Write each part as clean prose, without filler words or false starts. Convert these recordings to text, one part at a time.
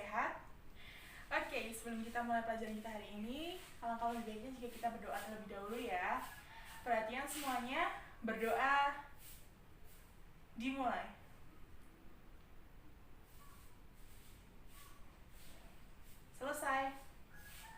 sehat? Oke, sebelum kita mulai pelajaran kita hari ini, alangkah lebih baiknya jika kita berdoa terlebih dahulu ya. Perhatian semuanya, berdoa dimulai. Selesai.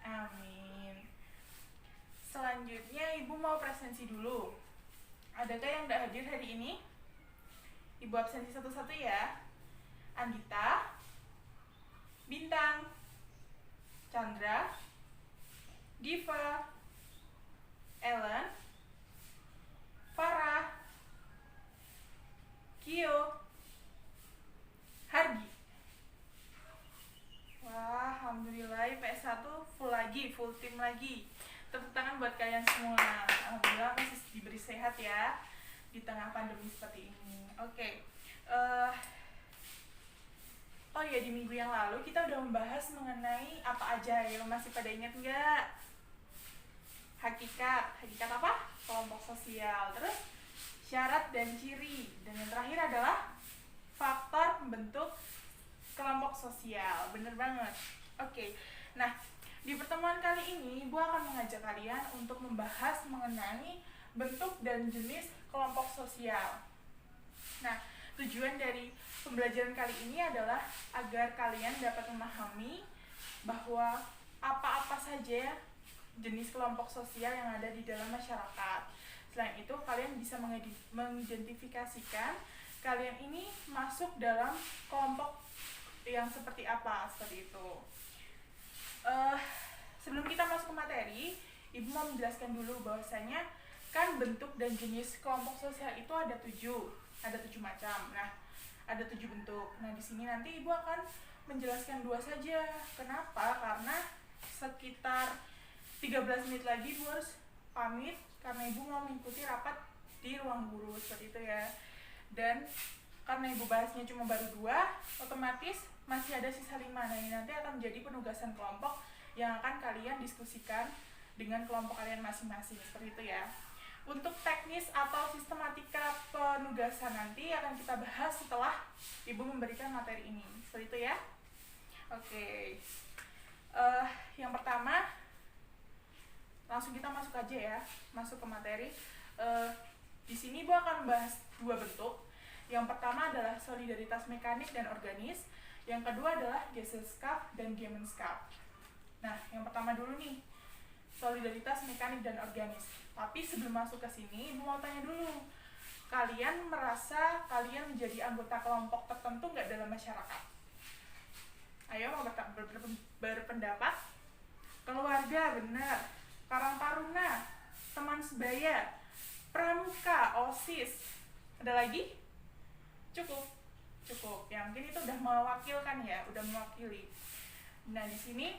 Amin. Selanjutnya Ibu mau presensi dulu. Adakah yang tidak hadir hari ini? Ibu absensi satu-satu ya. Andita, Bintang, Chandra, Diva, Ellen, Farah, Kio, Hargi. Wah, alhamdulillah IPS 1 full lagi, full tim lagi. Tepuk tangan buat kalian semua. Alhamdulillah masih diberi sehat ya di tengah pandemi seperti ini. Oke. Oh ya, di minggu yang lalu kita udah membahas mengenai apa aja ya, masih pada ingat nggak? Hakikat apa? Kelompok sosial. Terus syarat dan ciri. Dan yang terakhir adalah faktor pembentuk kelompok sosial. Bener banget. Oke. Nah, di pertemuan kali ini Ibu akan mengajak kalian untuk membahas mengenai bentuk dan jenis kelompok sosial. Nah, tujuan dari pembelajaran kali ini adalah agar kalian dapat memahami bahwa apa-apa saja jenis kelompok sosial yang ada di dalam masyarakat. Selain itu, kalian bisa mengidentifikasikan kalian ini masuk dalam kelompok yang seperti apa, seperti itu. Sebelum kita masuk ke materi, Ibu mau menjelaskan dulu bahwasanya kan bentuk dan jenis kelompok sosial itu ada 7 macam. Nah, ada 7 bentuk. Nah, di sini nanti Ibu akan menjelaskan 2 saja. Kenapa? Karena sekitar 13 menit lagi Ibu harus pamit karena Ibu mau mengikuti rapat di ruang guru seperti itu ya. Dan karena Ibu bahasnya cuma baru 2, otomatis masih ada sisa 5. Nah, ini nanti akan menjadi penugasan kelompok yang akan kalian diskusikan dengan kelompok kalian masing-masing seperti itu ya. Untuk teknis atau sistematika penugasan nanti akan kita bahas setelah Ibu memberikan materi ini. Seperti itu ya. Oke. Yang pertama, langsung kita masuk aja ya, masuk ke materi. Di sini Ibu akan membahas 2 bentuk. Yang pertama adalah solidaritas mekanik dan organis. Yang kedua adalah Gesellschaft dan Gemeinschaft. Nah, yang pertama dulu nih, solidaritas mekanik dan organis. Tapi sebelum masuk ke sini, Ibu mau tanya dulu. Kalian merasa kalian menjadi anggota kelompok tertentu nggak dalam masyarakat? Ayo mau berpendapat? Keluarga, benar. Karang Taruna, teman sebaya, pramuka, OSIS. Ada lagi? Cukup. Ya, mungkin itu udah mewakilkan ya, udah mewakili. Nah, di sini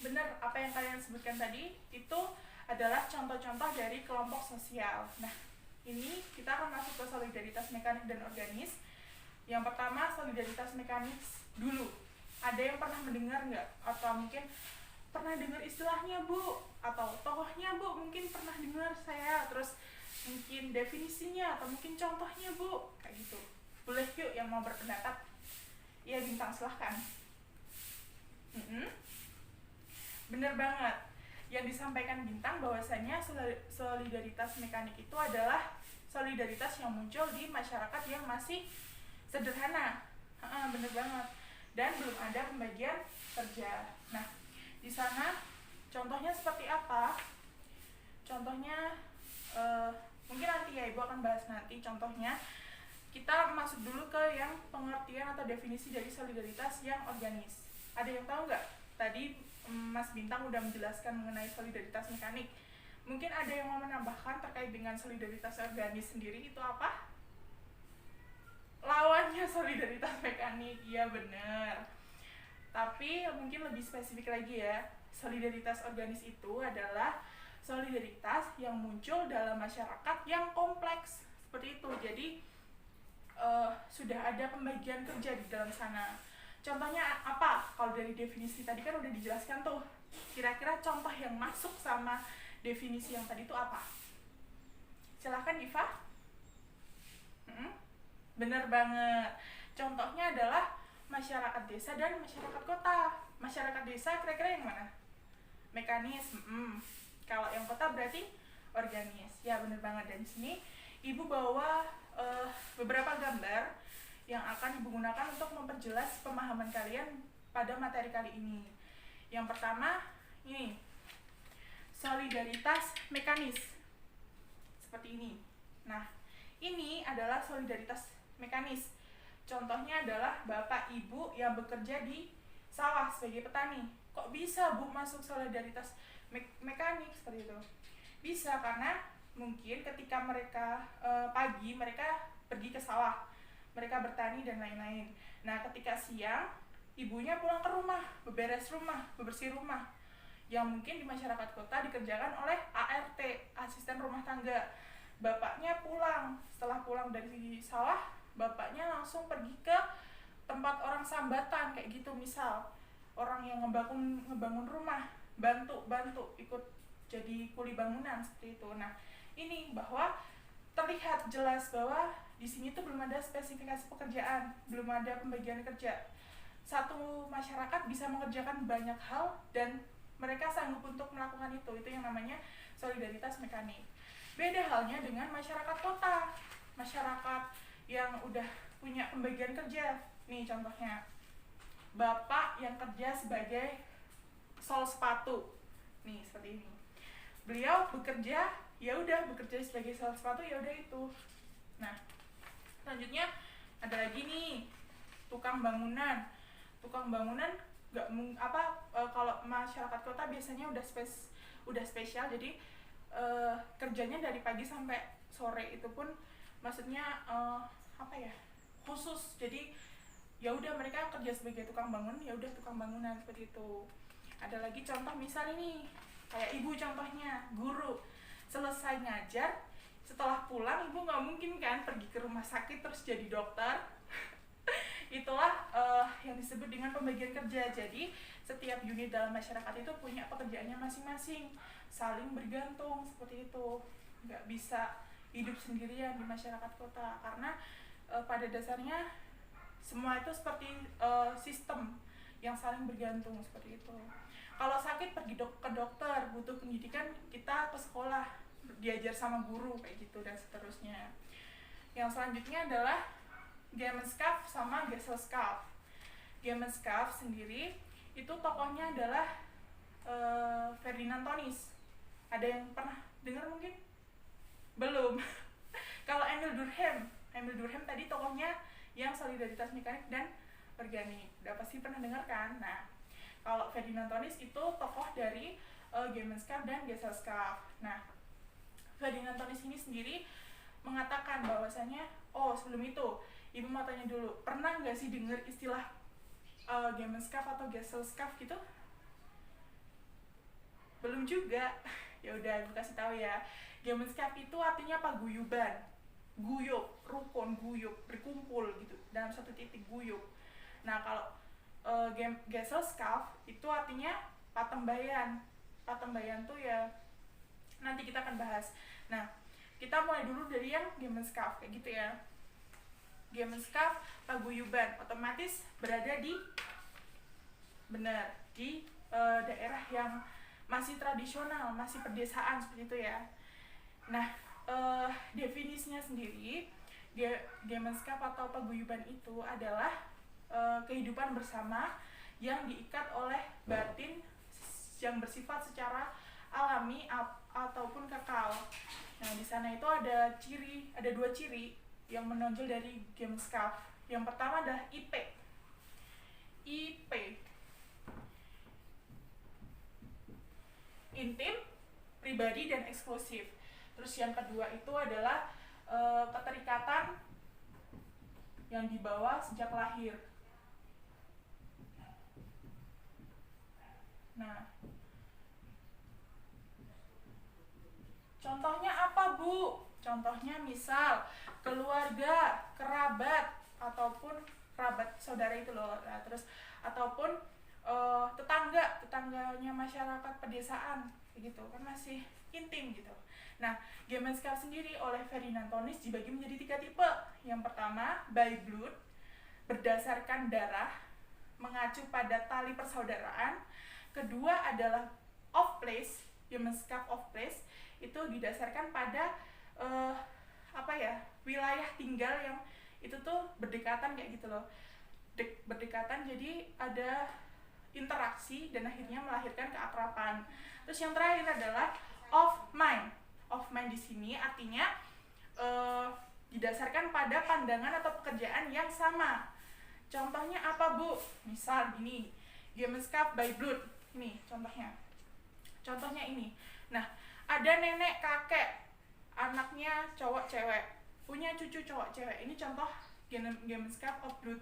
benar apa yang kalian sebutkan tadi itu adalah contoh-contoh dari kelompok sosial. Nah, ini kita akan masuk ke solidaritas mekanik dan organis. Yang pertama, solidaritas mekanik dulu. Ada yang pernah mendengar nggak? Atau mungkin pernah dengar istilahnya, Bu? Atau tokohnya, Bu? Mungkin pernah dengar saya. Terus mungkin definisinya atau mungkin contohnya, Bu? Kayak gitu. Boleh yuk yang mau berpendapat. Ya, Bintang, silahkan. Bener banget. Yang disampaikan Bintang bahwasanya solidaritas mekanik itu adalah solidaritas yang muncul di masyarakat yang masih sederhana. Bener banget. Dan belum ada pembagian kerja. Nah, di sana contohnya seperti apa? Contohnya mungkin nanti ya Ibu akan bahas nanti contohnya. Kita masuk dulu ke yang pengertian atau definisi dari solidaritas yang organis. Ada yang tahu nggak? Tadi Mas Bintang udah menjelaskan mengenai solidaritas mekanik. Mungkin ada yang mau menambahkan terkait dengan solidaritas organis sendiri itu apa? Lawannya solidaritas mekanik, iya bener. Tapi mungkin lebih spesifik lagi ya. Solidaritas organis itu adalah solidaritas yang muncul dalam masyarakat yang kompleks. Seperti itu. Jadi sudah ada pembagian kerja di dalam sana. Contohnya apa? Kalau dari definisi tadi kan udah dijelaskan tuh. Kira-kira contoh yang masuk sama definisi yang tadi itu apa? Silahkan Diva. Bener banget. Contohnya adalah masyarakat desa dan masyarakat kota. Masyarakat desa kira-kira yang mana? Mekanis. Kalau yang kota berarti organis. Ya bener banget. Dan di sini ibu bawa beberapa gambar yang akan ibu gunakan untuk memperjelas pemahaman kalian pada materi kali ini. Yang pertama ini solidaritas mekanis seperti ini. Nah, ini adalah solidaritas mekanis. Contohnya adalah bapak ibu yang bekerja di sawah sebagai petani. Kok bisa bu masuk solidaritas mekanik seperti itu? Bisa karena mungkin ketika mereka pagi mereka pergi ke sawah, mereka bertani dan lain-lain. Nah, ketika siang ibunya pulang ke rumah, beberes rumah, bebersih rumah, yang mungkin di masyarakat kota dikerjakan oleh ART, asisten rumah tangga. Bapaknya pulang, setelah pulang dari sawah, bapaknya langsung pergi ke tempat orang sambatan kayak gitu, misal orang yang ngebangun rumah, bantu ikut jadi kuli bangunan seperti itu. Nah, ini bahwa terlihat jelas bahwa di sini tuh belum ada spesifikasi pekerjaan, belum ada pembagian kerja. Satu masyarakat bisa mengerjakan banyak hal dan mereka sanggup untuk melakukan itu yang namanya solidaritas mekanik. Beda halnya dengan masyarakat kota, masyarakat yang udah punya pembagian kerja. Nih contohnya, bapak yang kerja sebagai sol sepatu, nih seperti ini. Beliau bekerja, ya udah bekerja sebagai sol sepatu, ya udah itu. Nah, selanjutnya ada lagi nih tukang bangunan. Tukang bangunan kalau masyarakat kota biasanya udah spesial, jadi kerjanya dari pagi sampai sore, itu pun maksudnya khusus. Jadi ya udah mereka kerja sebagai tukang bangun, ya udah tukang bangunan seperti itu. Ada lagi contoh misal ini kayak ibu, contohnya guru, selesai ngajar, setelah pulang ibu nggak mungkin kan pergi ke rumah sakit terus jadi dokter. Itulah yang disebut dengan pembagian kerja. Jadi setiap unit dalam masyarakat itu punya pekerjaannya masing-masing, saling bergantung seperti itu. Nggak bisa hidup sendirian di masyarakat kota karena pada dasarnya semua itu seperti sistem yang saling bergantung seperti itu. Kalau sakit pergi ke dokter, butuh pendidikan kita ke sekolah, diajar sama guru kayak gitu dan seterusnya. Yang selanjutnya adalah Gemenskap sama Gesellschaft. Gemenskap sendiri itu tokohnya adalah Ferdinand Tönnies. Ada yang pernah dengar mungkin? Belum. Kalau Emil Durkheim tadi tokohnya yang solidaritas mekanik dan organik. Udah pasti pernah dengar kan? Nah, kalau Ferdinand Tönnies itu tokoh dari Gemenskap dan Gesellschaft. Nah, Ferdinand Tönnies ini sendiri mengatakan bahwasanya, sebelum itu ibu mau tanya dulu, pernah nggak sih dengar istilah Gemenskap atau Gesellschaft gitu? Belum juga. Ya udah, aku kasih tahu ya. Gemenskap itu artinya paguyuban, guyup, rukun, guyup, berkumpul gitu dalam satu titik, guyup. Nah, kalau Gesellschaft itu artinya patembayan. Patembayan tuh ya nanti kita akan bahas. Nah, kita mulai dulu dari yang Gemenskap kayak gitu ya. Gemenskap paguyuban, otomatis berada di daerah yang masih tradisional, masih pedesaan seperti itu ya. Nah, definisinya sendiri, Gemenskap atau paguyuban itu adalah kehidupan bersama yang diikat oleh batin yang bersifat secara alami ataupun kekal. Nah, di sana itu ada dua ciri yang menonjol dari Gemenskap. Yang pertama adalah IP. Intim, pribadi, dan eksklusif. Terus yang kedua itu adalah keterikatan yang dibawa sejak lahir. Nah, contohnya apa, Bu? Contohnya misal keluarga, kerabat, ataupun kerabat saudara itu loh. Nah, terus ataupun tetangganya masyarakat pedesaan gitu kan, masih intim gitu. Nah, Gemenskap sendiri oleh Ferdinand Tönnies dibagi menjadi 3 tipe. Yang pertama by blood, berdasarkan darah, mengacu pada tali persaudaraan. Kedua adalah of place, Gemeinschaft of place, itu didasarkan pada wilayah tinggal yang itu tuh berdekatan kayak gitu loh. Berdekatan, jadi ada interaksi dan akhirnya melahirkan keakraban. Terus yang terakhir adalah of mind. Of mind di sini artinya didasarkan pada pandangan atau pekerjaan yang sama. Contohnya apa, Bu? Misal gini, Gemeinschaft by blood. Ini contohnya. Contohnya ini. Nah, ada nenek kakek, anaknya cowok cewek, punya cucu cowok cewek. Ini contoh Gemeinschaft of blood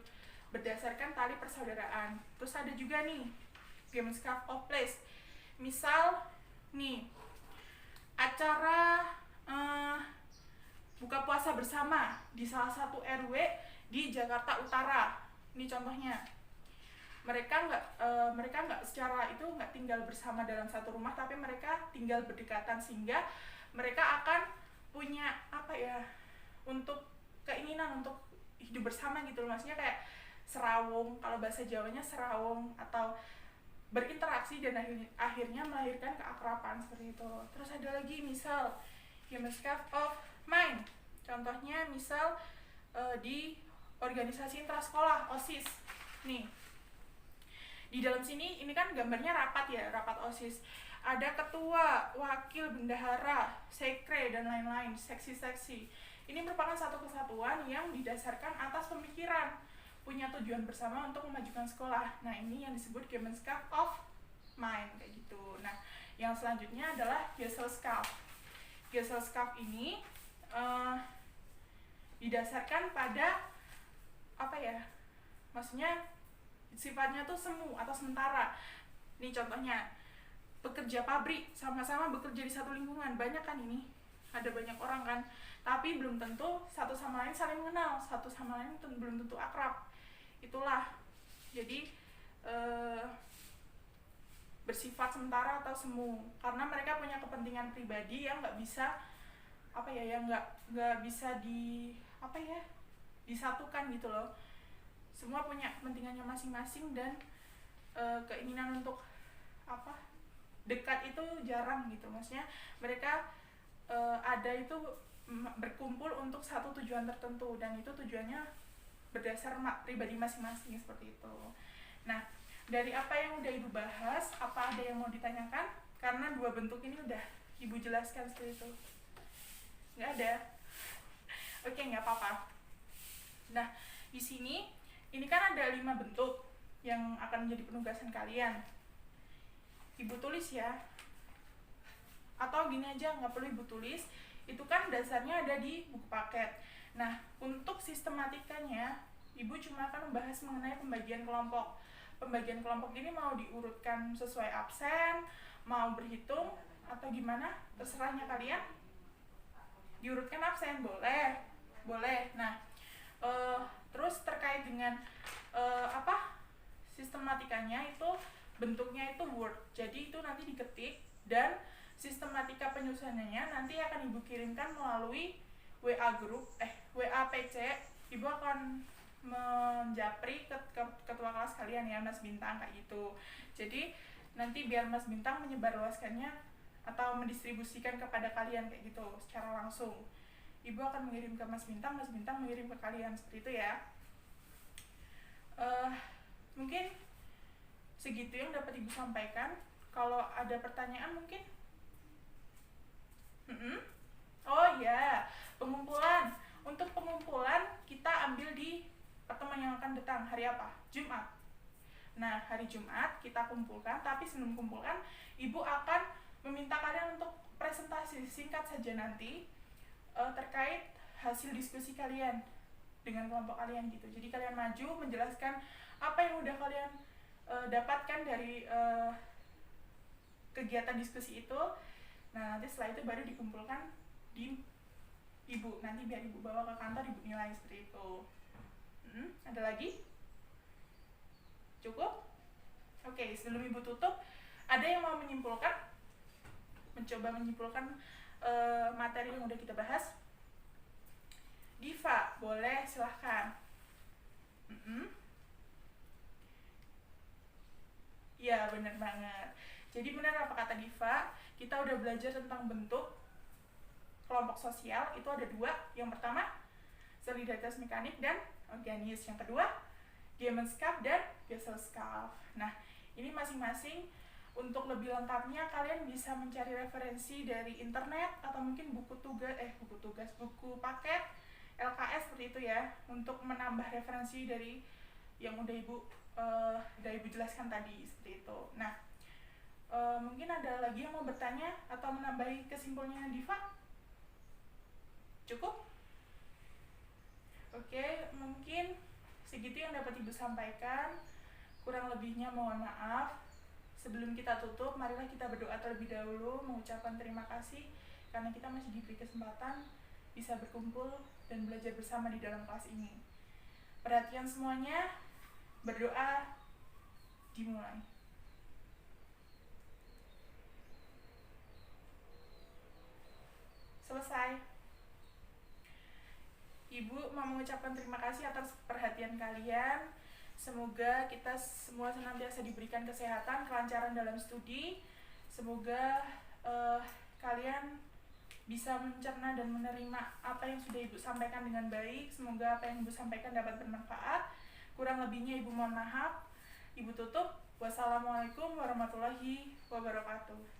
berdasarkan tali persaudaraan. Terus ada juga nih Gemeinschaft of place. Misal nih, acara buka puasa bersama di salah satu RW di Jakarta Utara. Ini contohnya. Mereka nggak secara itu nggak tinggal bersama dalam satu rumah, tapi mereka tinggal berdekatan, sehingga mereka akan punya untuk keinginan untuk hidup bersama gitu loh. Maksudnya kayak serawung, kalau bahasa Jawanya serawung, atau berinteraksi dan akhirnya melahirkan keakraban seperti itu. Terus ada lagi misal Gemeinschaft of mind. Contohnya misal di organisasi intrasekolah OSIS. Nih. Di dalam sini ini kan gambarnya rapat ya, rapat OSIS. Ada ketua, wakil, bendahara, sekre dan lain-lain, seksi-seksi. Ini merupakan satu kesatuan yang didasarkan atas pemikiran, punya tujuan bersama untuk memajukan sekolah. Nah, ini yang disebut Gemeinschaft of mind kayak gitu. Nah, yang selanjutnya adalah Gesellschaft. Gesellschaft ini didasarkan pada maksudnya sifatnya tuh semu atau sementara. Nih contohnya, pekerja pabrik sama-sama bekerja di satu lingkungan. Banyak kan ini, ada banyak orang kan, tapi belum tentu satu sama lain saling mengenal, satu sama lain belum tentu akrab. Itulah, jadi bersifat sementara atau semu, karena mereka punya kepentingan pribadi yang nggak bisa nggak bisa disatukan gitu loh. Semua punya kepentingannya masing-masing dan keinginan untuk dekat itu jarang gitu. Maksudnya mereka ada itu berkumpul untuk satu tujuan tertentu, dan itu tujuannya berdasar pribadi masing-masing seperti itu. Nah, dari apa yang udah Ibu bahas, apa ada yang mau ditanyakan? Karena dua bentuk ini udah Ibu jelaskan seperti itu. Nggak ada? Oke, nggak apa-apa. Nah, di sini ini kan ada 5 bentuk yang akan menjadi penugasan kalian. Ibu tulis ya. Atau gini aja, nggak perlu Ibu tulis. Itu kan dasarnya ada di buku paket. Nah, untuk sistematikanya, Ibu cuma akan membahas mengenai pembagian kelompok. Pembagian kelompok ini mau diurutkan sesuai absen, mau berhitung, atau gimana, terserahnya kalian. Diurutkan absen, boleh. Nah, terus terkait dengan sistematikanya itu bentuknya itu Word. Jadi itu nanti diketik, dan sistematika penyusunannya nanti akan Ibu kirimkan melalui WA group, WA PC. Ibu akan menjapri ke ketua kelas kalian ya, Mas Bintang, kayak gitu. Jadi nanti biar Mas Bintang menyebarluaskannya atau mendistribusikan kepada kalian kayak gitu secara langsung. Ibu akan mengirim ke Mas Bintang mengirim ke kalian, seperti itu ya. Mungkin segitu yang dapat Ibu sampaikan. Kalau ada pertanyaan mungkin. Oh ya, pengumpulan. Untuk pengumpulan kita ambil di pertemuan yang akan datang. Hari apa? Jumat. Nah, hari Jumat kita kumpulkan, tapi sebelum kumpulkan, Ibu akan meminta kalian untuk presentasi singkat saja nanti terkait hasil diskusi kalian dengan kelompok kalian gitu. Jadi kalian maju menjelaskan apa yang udah kalian dapatkan dari kegiatan diskusi itu. Nah, nanti setelah itu baru dikumpulkan di Ibu. Nanti biar Ibu bawa ke kantor, Ibu nilai seperti itu. Ada lagi? Cukup? Oke, sebelum Ibu tutup, ada yang mau menyimpulkan? Mencoba menyimpulkan materi yang udah kita bahas? Diva, boleh, silahkan. Mm-mm. Ya, bener banget. Jadi benar apa kata Diva, kita udah belajar tentang bentuk kelompok sosial, itu ada dua. Yang pertama, solidaritas mekanik dan organis. Yang kedua, Gemeinschaft dan Gesellschaft. Nah, ini masing-masing. Untuk lebih lengkapnya kalian bisa mencari referensi dari internet atau mungkin buku paket LKS seperti itu ya, untuk menambah referensi dari yang udah ibu jelaskan tadi seperti itu. Nah, mungkin ada lagi yang mau bertanya atau menambahi kesimpulannya Diva? Cukup? Oke, mungkin segitu yang dapat ibu sampaikan. Kurang lebihnya mohon maaf. Sebelum kita tutup, marilah kita berdoa terlebih dahulu, mengucapkan terima kasih karena kita masih diberi kesempatan bisa berkumpul dan belajar bersama di dalam kelas ini. Perhatian semuanya, berdoa dimulai. Selesai. Ibu mau mengucapkan terima kasih atas perhatian kalian. Semoga kita semua senantiasa diberikan kesehatan, kelancaran dalam studi. Semoga kalian bisa mencerna dan menerima apa yang sudah ibu sampaikan dengan baik. Semoga apa yang ibu sampaikan dapat bermanfaat. Kurang lebihnya ibu mohon maaf. Ibu tutup. Wassalamualaikum warahmatullahi wabarakatuh.